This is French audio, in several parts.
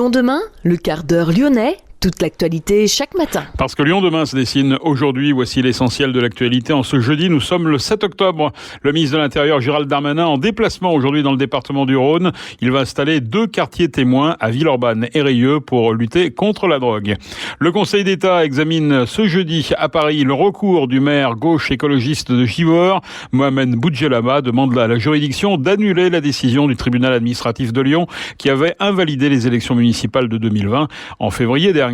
Lyon demain, le quart d'heure lyonnais, toute l'actualité chaque matin. Parce que Lyon demain se dessine aujourd'hui, voici l'essentiel de l'actualité. En ce jeudi, nous sommes le 7 octobre. Le ministre de l'Intérieur, Gérald Darmanin, en déplacement aujourd'hui dans le département du Rhône. Il va installer 2 quartiers témoins à Villeurbanne et Rieux pour lutter contre la drogue. Le Conseil d'État examine ce jeudi à Paris le recours du maire gauche écologiste de Givors. Mohamed Boudjelama demande à la juridiction d'annuler la décision du tribunal administratif de Lyon qui avait invalidé les élections municipales de 2020 en février dernier.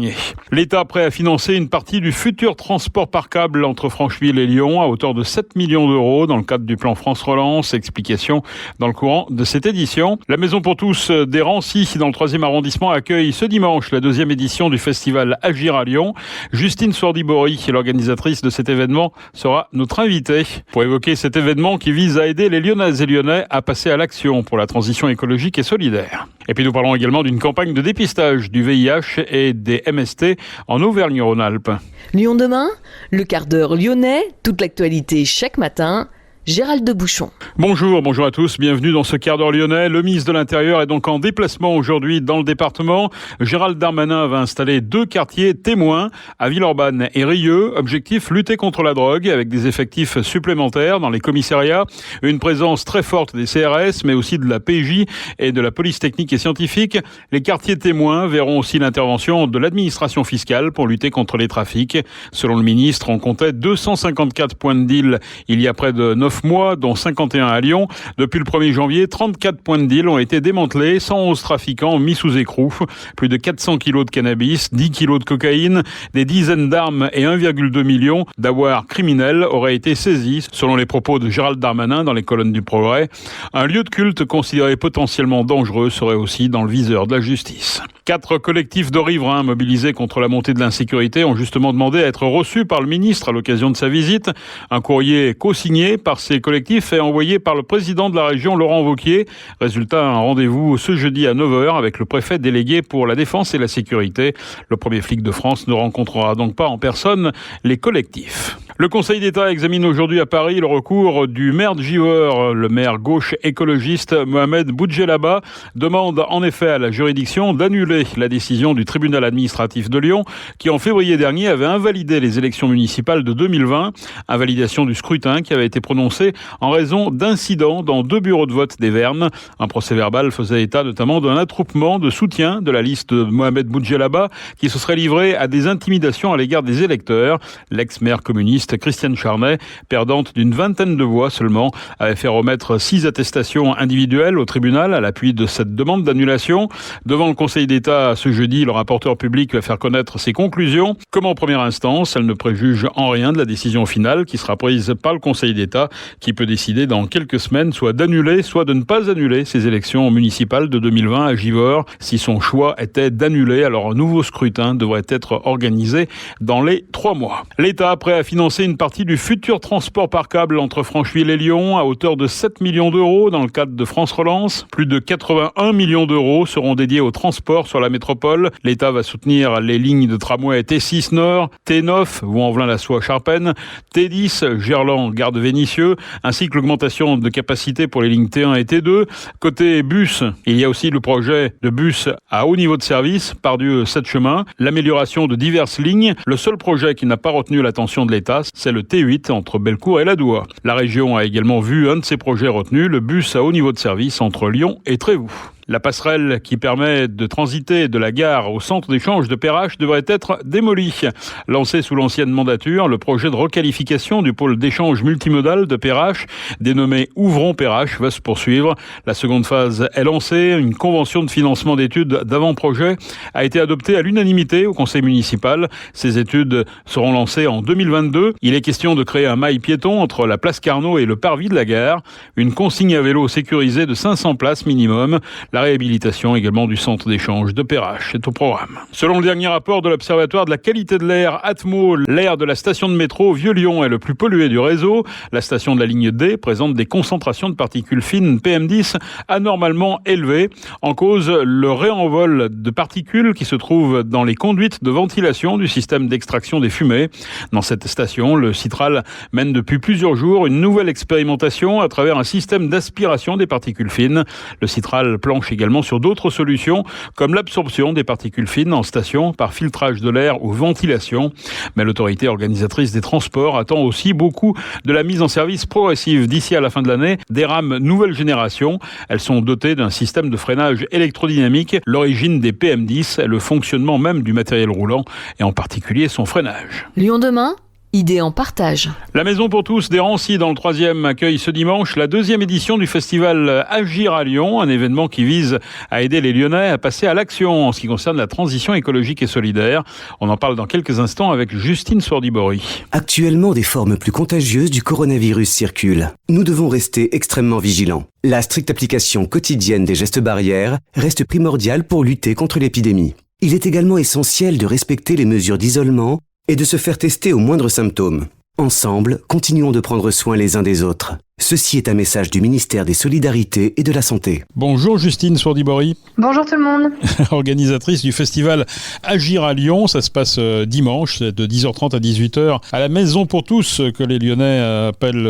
L'État prêt à financer une partie du futur transport par câble entre Francheville et Lyon à hauteur de 7 millions d'euros dans le cadre du plan France Relance. Explication dans le courant de cette édition. La Maison pour tous des Rancy dans le 3e arrondissement accueille ce dimanche la 2e édition du festival Agir à Lyon. Justine Sourdibori, l'organisatrice de cet événement, sera notre invitée pour évoquer cet événement qui vise à aider les Lyonnaises et Lyonnais à passer à l'action pour la transition écologique et solidaire. Et puis nous parlons également d'une campagne de dépistage du VIH et des MST en Auvergne-Rhône-Alpes. Lyon demain, le quart d'heure lyonnais, toute l'actualité chaque matin. Gérald de Bouchon. Bonjour à tous, bienvenue dans ce quart d'heure lyonnais. Le ministre de l'Intérieur est donc en déplacement aujourd'hui dans le département. Gérald Darmanin va installer 2 quartiers témoins à Villeurbanne et Rieux. Objectif, lutter contre la drogue avec des effectifs supplémentaires dans les commissariats, une présence très forte des CRS mais aussi de la PJ et de la police technique et scientifique. Les quartiers témoins verront aussi l'intervention de l'administration fiscale pour lutter contre les trafics. Selon le ministre, on comptait 254 points de deal il y a près de 9 mois, dont 51 à Lyon. Depuis le 1er janvier, 34 points de deal ont été démantelés, 111 trafiquants mis sous écrou, plus de 400 kilos de cannabis, 10 kilos de cocaïne, des dizaines d'armes et 1,2 million d'avoirs criminels auraient été saisis, selon les propos de Gérald Darmanin dans les colonnes du Progrès. Un lieu de culte considéré potentiellement dangereux serait aussi dans le viseur de la justice. 4 collectifs de riverains mobilisés contre la montée de l'insécurité ont justement demandé à être reçus par le ministre à l'occasion de sa visite. Un courrier co-signé par ces collectifs est envoyé par le président de la région, Laurent Wauquiez. Résultat, un rendez-vous ce jeudi à 9h avec le préfet délégué pour la défense et la sécurité. Le premier flic de France ne rencontrera donc pas en personne les collectifs. Le Conseil d'État examine aujourd'hui à Paris le recours du maire de Givors. Le maire gauche écologiste Mohamed Boudjelama demande en effet à la juridiction d'annuler la décision du tribunal administratif de Lyon qui en février dernier avait invalidé les élections municipales de 2020. Invalidation du scrutin qui avait été prononcé en raison d'incidents dans 2 bureaux de vote des Vernes. Un procès-verbal faisait état notamment d'un attroupement de soutien de la liste de Mohamed Boudjelama qui se serait livré à des intimidations à l'égard des électeurs. L'ex-maire communiste Christiane Charnet, perdante d'une 20aine de voix seulement, avait fait remettre 6 attestations individuelles au tribunal à l'appui de cette demande d'annulation. Devant le Conseil d'État ce jeudi, le rapporteur public va faire connaître ses conclusions. Comme en première instance, elle ne préjuge en rien de la décision finale qui sera prise par le Conseil d'État qui peut décider dans quelques semaines soit d'annuler, soit de ne pas annuler ces élections municipales de 2020 à Givors. Si son choix était d'annuler, alors un nouveau scrutin devrait être organisé dans les 3 mois. L'État prêt à financer une partie du futur transport par câble entre Francheville et Lyon à hauteur de 7 millions d'euros dans le cadre de France Relance. Plus de 81 millions d'euros seront dédiés au transport sur la métropole. L'État va soutenir les lignes de tramway T6 Nord, T9, Vaux-en-Velin-la-Soie-Charpennes, T10, Gerland-Gare de Vénissieux, ainsi que l'augmentation de capacité pour les lignes T1 et T2. Côté bus, il y a aussi le projet de bus à haut niveau de service, Pardieu-7 chemins, l'amélioration de diverses lignes. Le seul projet qui n'a pas retenu l'attention de l'État, c'est le T8 entre Bellecour et Ladoua. La région a également vu un de ses projets retenus, le bus à haut niveau de service entre Lyon et Trévoux. La passerelle qui permet de transiter de la gare au centre d'échange de Perrache devrait être démolie. Lancé sous l'ancienne mandature, le projet de requalification du pôle d'échange multimodal de Perrache, dénommé Ouvrons Perrache, va se poursuivre. La seconde phase est lancée. Une convention de financement d'études d'avant-projet a été adoptée à l'unanimité au conseil municipal. Ces études seront lancées en 2022. Il est question de créer un mail piéton entre la place Carnot et le parvis de la gare. Une consigne à vélo sécurisée de 500 places minimum. La réhabilitation également du centre d'échange de Perrache est au programme. Selon le dernier rapport de l'Observatoire de la qualité de l'air Atmo, l'air de la station de métro Vieux-Lyon est le plus pollué du réseau. La station de la ligne D présente des concentrations de particules fines PM10 anormalement élevées. En cause, le réenvol de particules qui se trouvent dans les conduites de ventilation du système d'extraction des fumées. Dans cette station, le Citral mène depuis plusieurs jours une nouvelle expérimentation à travers un système d'aspiration des particules fines. Le Citral planche débouche également sur d'autres solutions comme l'absorption des particules fines en station par filtrage de l'air ou ventilation. Mais l'autorité organisatrice des transports attend aussi beaucoup de la mise en service progressive d'ici à la fin de l'année des rames nouvelle génération. Elles sont dotées d'un système de freinage électrodynamique. L'origine des PM10 est le fonctionnement même du matériel roulant et en particulier son freinage. Lyon demain, idée en partage. La Maison pour tous des Rancy dans le 3e accueille ce dimanche la 2e édition du festival Agir à Lyon, un événement qui vise à aider les Lyonnais à passer à l'action en ce qui concerne la transition écologique et solidaire. On en parle dans quelques instants avec Justine Sourdibori. Actuellement, des formes plus contagieuses du coronavirus circulent. Nous devons rester extrêmement vigilants. La stricte application quotidienne des gestes barrières reste primordiale pour lutter contre l'épidémie. Il est également essentiel de respecter les mesures d'isolement et de se faire tester aux moindres symptômes. Ensemble, continuons de prendre soin les uns des autres. Ceci est un message du ministère des Solidarités et de la Santé. Bonjour Justine Sourdibori. Bonjour tout le monde. Organisatrice du festival Agir à Lyon, ça se passe dimanche de 10h30 à 18h à la Maison pour tous, que les Lyonnais appellent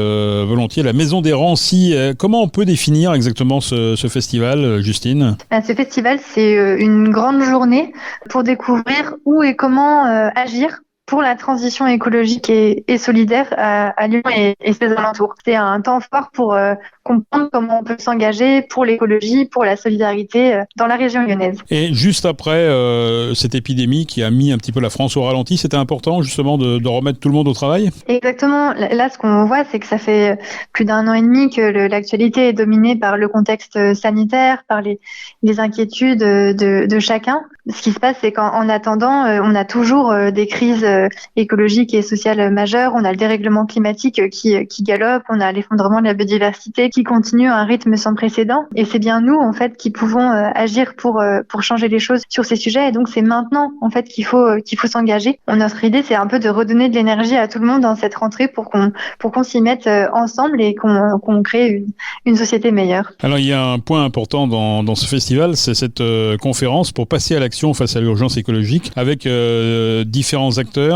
volontiers la Maison des Rancy. Comment on peut définir exactement ce festival, Justine ? Ce festival, c'est une grande journée pour découvrir où et comment agir pour la transition écologique et solidaire à Lyon et ses alentours. C'est un temps fort pour comprendre comment on peut s'engager pour l'écologie, pour la solidarité dans la région lyonnaise. Et juste après cette épidémie qui a mis un petit peu la France au ralenti, c'était important justement de remettre tout le monde au travail ? Exactement. Là, ce qu'on voit, c'est que ça fait plus d'1 an et demi que l'actualité est dominée par le contexte sanitaire, par les inquiétudes de chacun. Ce qui se passe, c'est qu'en attendant, on a toujours des crises écologiques et sociales majeures. On a le dérèglement climatique qui galope, on a l'effondrement de la biodiversité qui continue à un rythme sans précédent. Et c'est bien nous, en fait, qui pouvons agir pour changer les choses sur ces sujets. Et donc, c'est maintenant, en fait, qu'il faut s'engager. Notre idée, c'est un peu de redonner de l'énergie à tout le monde dans cette rentrée pour qu'on s'y mette ensemble et qu'on crée une société meilleure. Alors, il y a un point important dans ce festival, c'est cette conférence pour passer à l'action face à l'urgence écologique avec différents acteurs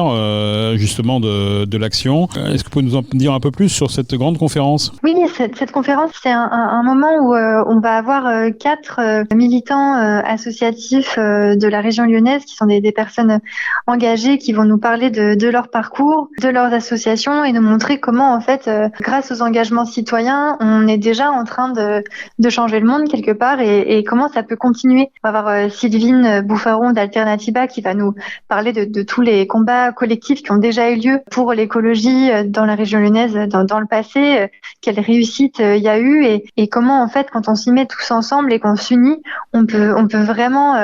justement de l'action. Est-ce que vous pouvez nous en dire un peu plus sur cette grande conférence ? Oui, cette conférence, c'est un moment où on va avoir 4 militants associatifs de la région lyonnaise qui sont des personnes engagées qui vont nous parler de leur parcours, de leurs associations et nous montrer comment en fait, grâce aux engagements citoyens, on est déjà en train de changer le monde quelque part et comment ça peut continuer. On va avoir Sylvine Bouffaron d'Alternativa qui va nous parler de tous les combats collectifs qui ont déjà eu lieu pour l'écologie dans la région lyonnaise dans le passé, quelle réussite il y a eu et comment en fait quand on s'y met tous ensemble et qu'on s'unit, on peut vraiment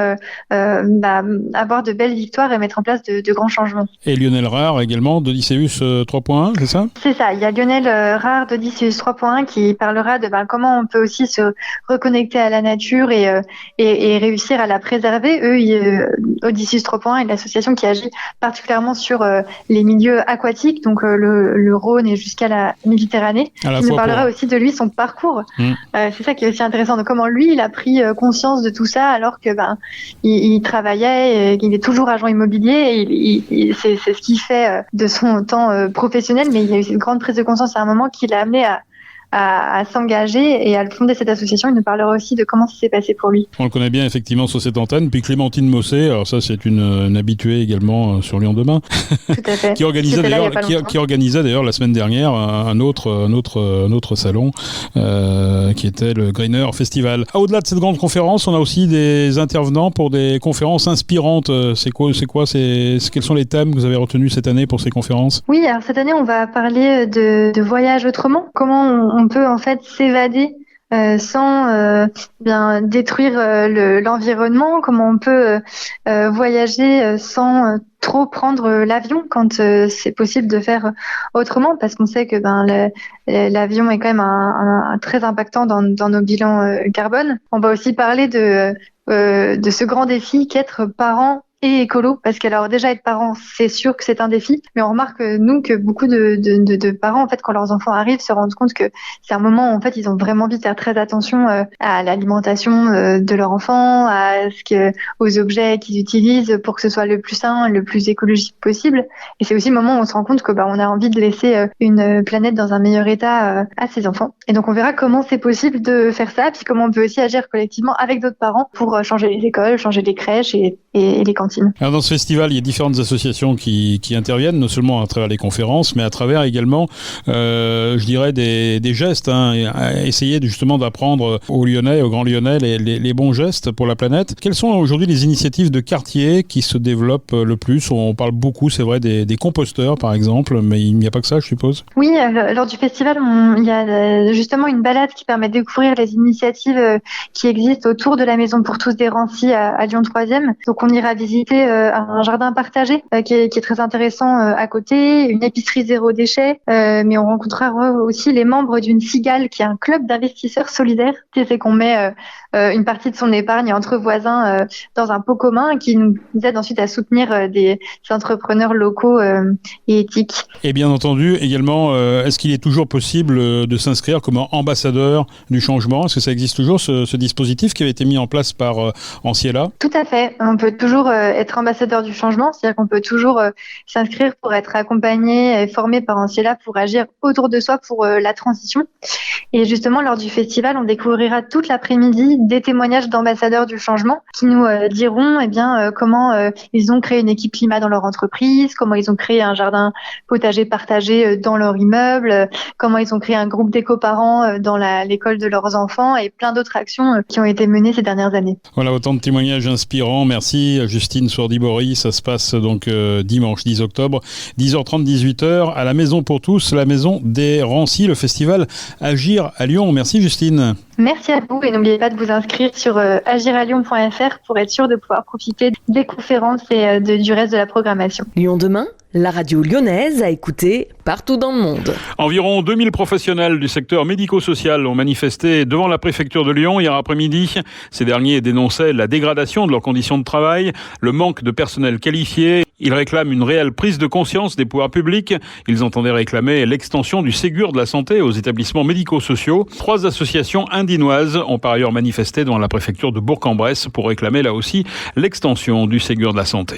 avoir de belles victoires et mettre en place de grands changements. Et Lionel Rare également d'Odysseus 3.1, c'est ça ? C'est ça, il y a Lionel Rare d'Odysseus 3.1 qui parlera de comment on peut aussi se reconnecter à la nature et réussir à la préserver. Odysseus 3.1 est l'association qui agit particulièrement sur les milieux aquatiques, donc le Rhône et jusqu'à la Méditerranée. Il nous parlera aussi de lui, son parcours. C'est ça qui est aussi intéressant, de comment lui, il a pris conscience de tout ça alors que il travaillait, il est toujours agent immobilier et c'est ce qu'il fait de son temps professionnel, mais il y a eu cette grande prise de conscience à un moment qui l'a amené à s'engager et à fonder cette association. Il nous parlera aussi de comment ça s'est passé pour lui. On le connaît bien effectivement sur cette antenne. Puis Clémentine Mossé, alors ça c'est une habituée également sur Lyon demain, tout à fait. qui organisait d'ailleurs la semaine dernière un autre salon qui était le Greener Festival. Au-delà de cette grande conférence, on a aussi des intervenants pour des conférences inspirantes. Quels sont les thèmes que vous avez retenus cette année pour ces conférences ? Oui, alors cette année on va parler de voyage autrement. Comment on peut en fait s'évader sans détruire l'environnement, comment on peut voyager sans trop prendre l'avion quand c'est possible de faire autrement, parce qu'on sait que l'avion est quand même un très impactant dans nos bilans carbone. On va aussi parler de ce grand défi qu'être parent et écolo, parce qu'alors déjà être parent, c'est sûr que c'est un défi, mais on remarque nous que beaucoup de parents, en fait, quand leurs enfants arrivent, se rendent compte que c'est un moment où en fait ils ont vraiment envie de faire très attention à l'alimentation de leur enfant, aux objets qu'ils utilisent pour que ce soit le plus sain, le plus écologique possible. Et c'est aussi le moment où on se rend compte que on a envie de laisser une planète dans un meilleur état à ses enfants. Et donc on verra comment c'est possible de faire ça, puis comment on peut aussi agir collectivement avec d'autres parents pour changer les écoles, changer les crèches et les cantines. Alors dans ce festival, il y a différentes associations qui interviennent, non seulement à travers les conférences, mais à travers également, je dirais, des gestes, essayer justement d'apprendre aux Lyonnais, aux Grands Lyonnais, les bons gestes pour la planète. Quelles sont aujourd'hui les initiatives de quartier qui se développent le plus? On parle beaucoup, c'est vrai, des composteurs par exemple, mais il n'y a pas que ça, je suppose. Oui, lors du festival, il y a justement une balade qui permet de découvrir les initiatives qui existent autour de la Maison pour tous des Rancy à Lyon 3e. Donc on ira visiter un jardin partagé qui est très intéressant à côté, une épicerie zéro déchet, mais on rencontrera aussi les membres d'une Cigale qui est un club d'investisseurs solidaires. C'est qu'on met une partie de son épargne entre voisins dans un pot commun qui nous aide ensuite à soutenir des entrepreneurs locaux et éthiques. Et bien entendu, également, est-ce qu'il est toujours possible de s'inscrire comme ambassadeur du changement? Est-ce que ça existe toujours, ce dispositif qui avait été mis en place par Anciela? Tout à fait. On peut toujours être ambassadeur du changement, c'est-à-dire qu'on peut toujours s'inscrire pour être accompagné et formé par Anciela pour agir autour de soi pour la transition. Et justement, lors du festival, on découvrira toute l'après-midi des témoignages d'ambassadeurs du changement qui nous diront comment ils ont créé une équipe climat dans leur entreprise, comment ils ont créé un jardin potager partagé dans leur immeuble, comment ils ont créé un groupe d'éco-parents dans l'école de leurs enfants et plein d'autres actions qui ont été menées ces dernières années. Voilà, autant de témoignages inspirants. Merci Justine Sourdibori. Ça se passe donc dimanche 10 octobre, 10h30, 18h à la Maison pour tous, la Maison des Rancy, le festival Agir à Lyon. Merci Justine. Merci à vous et n'oubliez pas de vous inscrire sur agiralyon.fr pour être sûr de pouvoir profiter des conférences et du reste de la programmation. Lyon demain, la radio lyonnaise à écouter partout dans le monde. Environ 2000 professionnels du secteur médico-social ont manifesté devant la préfecture de Lyon hier après-midi. Ces derniers dénonçaient la dégradation de leurs conditions de travail, le manque de personnel qualifié. Ils réclament une réelle prise de conscience des pouvoirs publics. Ils entendaient réclamer l'extension du Ségur de la santé aux établissements médico-sociaux. 3 associations indinoises ont par ailleurs manifesté devant la préfecture de Bourg-en-Bresse pour réclamer là aussi l'extension du Ségur de la santé.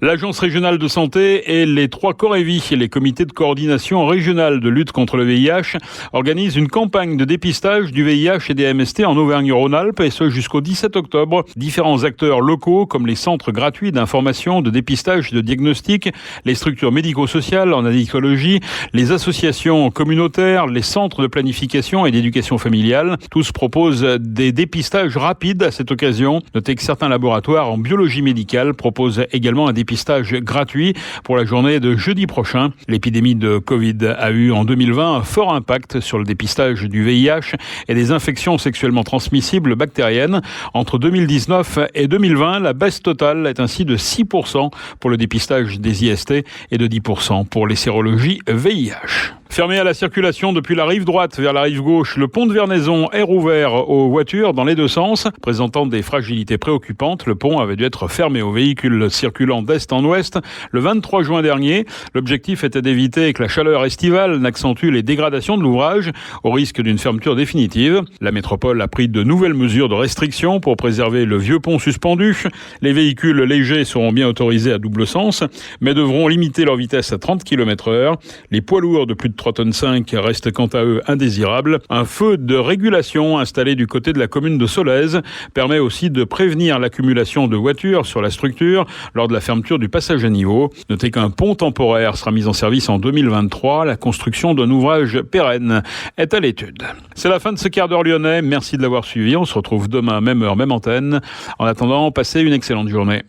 L'Agence régionale de santé et les 3 Corévis et les comités de coordination régionale de lutte contre le VIH organisent une campagne de dépistage du VIH et des MST en Auvergne-Rhône-Alpes et ce jusqu'au 17 octobre. Différents acteurs locaux comme les centres gratuits d'information, de dépistage et de diagnostic, les structures médico-sociales en addictologie, les associations communautaires, les centres de planification et d'éducation familiale, tous proposent des dépistages rapides à cette occasion. Notez que certains laboratoires en biologie médicale proposent également un dépistage gratuit pour la journée de jeudi prochain. L'épidémie de Covid a eu en 2020 un fort impact sur le dépistage du VIH et des infections sexuellement transmissibles bactériennes. Entre 2019 et 2020, la baisse totale est ainsi de 6% pour le dépistage des IST et de 10% pour les sérologies VIH. Fermé à la circulation depuis la rive droite vers la rive gauche, le pont de Vernaison est rouvert aux voitures dans les deux sens. Présentant des fragilités préoccupantes, le pont avait dû être fermé aux véhicules circulant d'est en ouest le 23 juin dernier. L'objectif était d'éviter que la chaleur estivale n'accentue les dégradations de l'ouvrage au risque d'une fermeture définitive. La métropole a pris de nouvelles mesures de restriction pour préserver le vieux pont suspendu. Les véhicules légers seront bien autorisés à double sens, mais devront limiter leur vitesse à 30 km/h. Les poids lourds de plus de 3,5 tonnes restent quant à eux indésirables. Un feu de régulation installé du côté de la commune de Solèze permet aussi de prévenir l'accumulation de voitures sur la structure lors de la fermeture du passage à niveau. Notez qu'un pont temporaire sera mis en service en 2023. La construction d'un ouvrage pérenne est à l'étude. C'est la fin de ce quart d'heure lyonnais. Merci de l'avoir suivi. On se retrouve demain, même heure, même antenne. En attendant, passez une excellente journée.